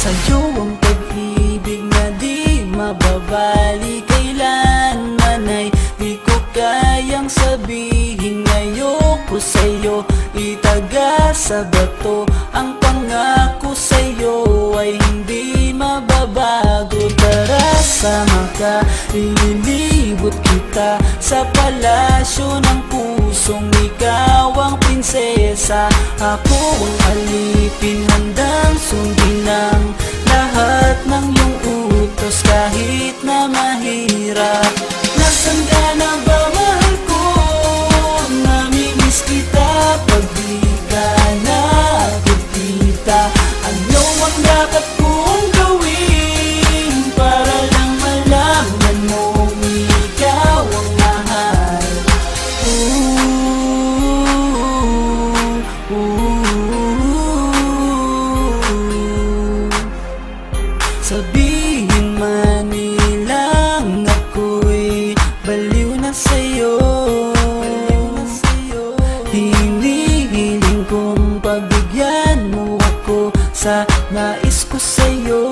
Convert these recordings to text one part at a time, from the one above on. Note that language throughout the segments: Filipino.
Sa'yo ang pag-ibig na di mababali, kailanman ay di ko kayang sabihin. Ngayoko sa'yo itaga sa bato, ang pangako sa'yo ay hindi mababago. Tara sama ka, ililibot kita sa palasyo ng pusong ikaw ang prinsesa. Ako ang alipin, handang sundin ng lahat ng iyong utos kahit na mahirap. Nasaan ka na ba, mahal ko? Namimiss kita pag di ka nakikita. Ano ang dapat kong gawin para lang malaman mong ikaw ang mahal? Sabihin man nilang ako'y baliw na sa'yo, hinihiling kong pagbigyan mo ako sa nais ko sa'yo.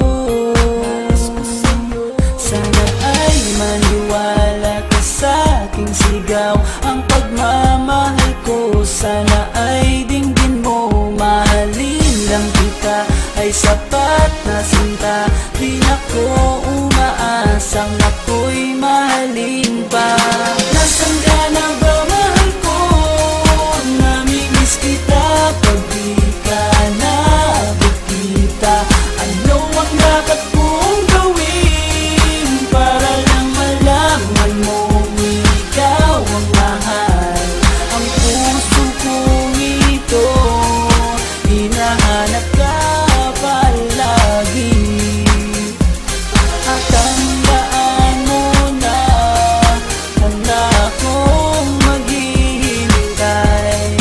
Sana ay maniwala ka sa aking sigaw, ang pagmamahal ko sana ay dinggin mo. Mahalin lang kita ay sapat na sinta, di ako umaasang ako'y mahalin pa. Nasaan ka na ba, mahal ko? Namimiss kita pag di ka nakikita. Ano ang dapat kong gawin para lang malaman mong ikaw ang mahal? Ang puso kong ito hinahanap ka palagi, at tandaan mo na handa akong maghihintay.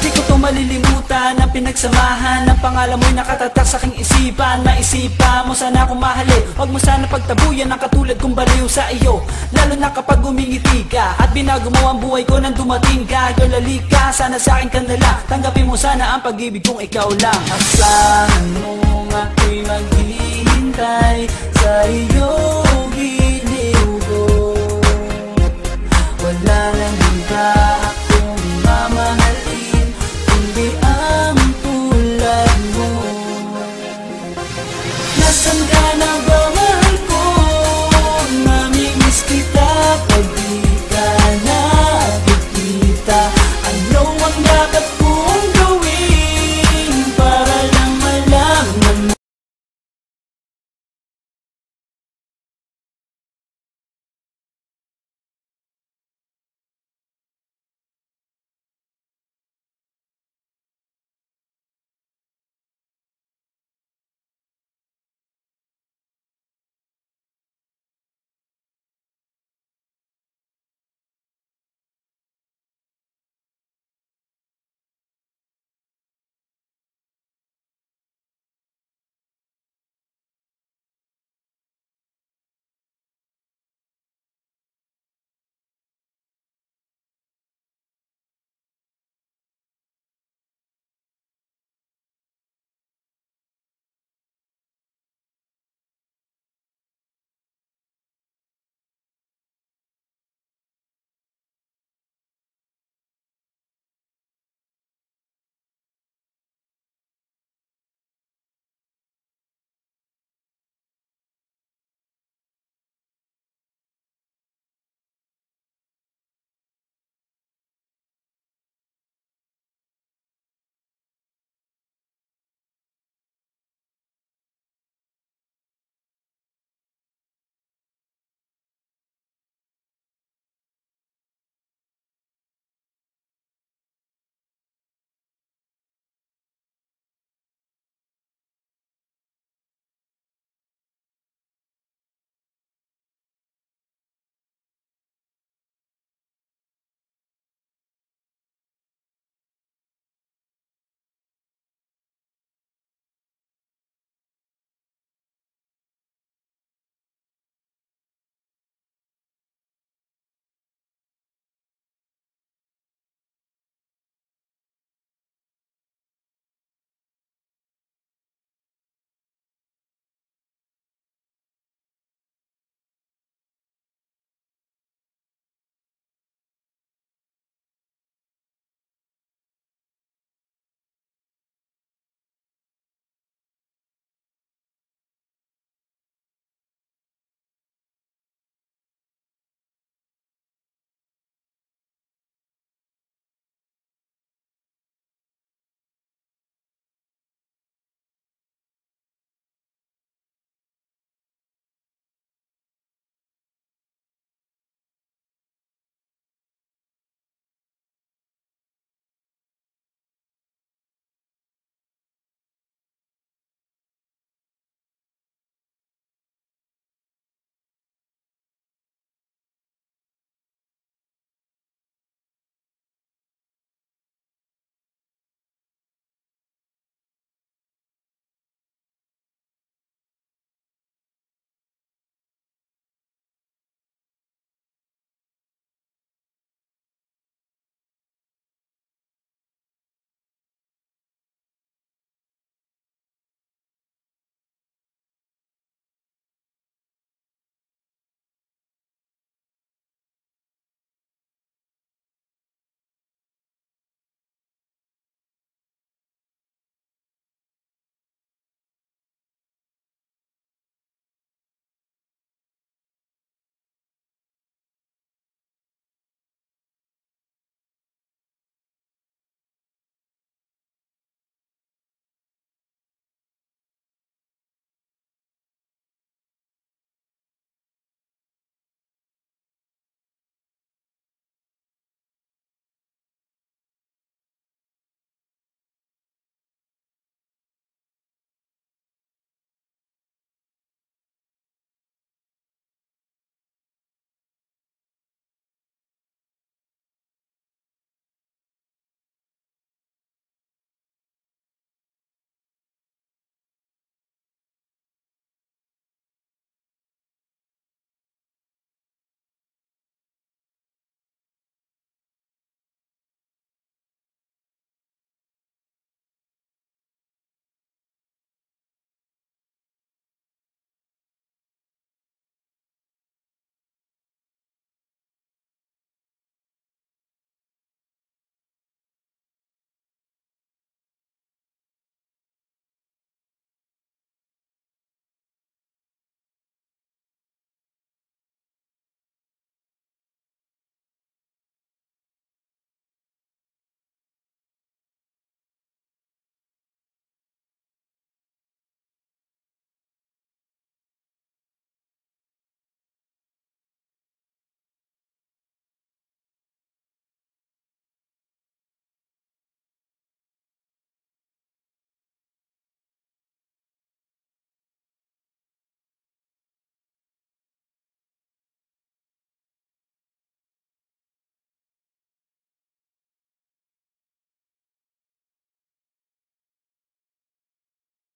Di ko to malilimutan ang pinagsamahan ng pangalan mo'y nakatatak sa aking isipan. Maisipan mo sana akong mahalin, huwag mo sana pagtabuyan ang katulad kong baliw sa iyo. Lalo na kapag umingiti ka at binago mo ang buhay ko nang dumating ka. Girl, halika, sana sa akin ka na lang, tanggapin mo sana ang pag-ibig kong ikaw lang. Asahan mo ako'y maghihintay sa iyong giliw ko, wala nang hintay.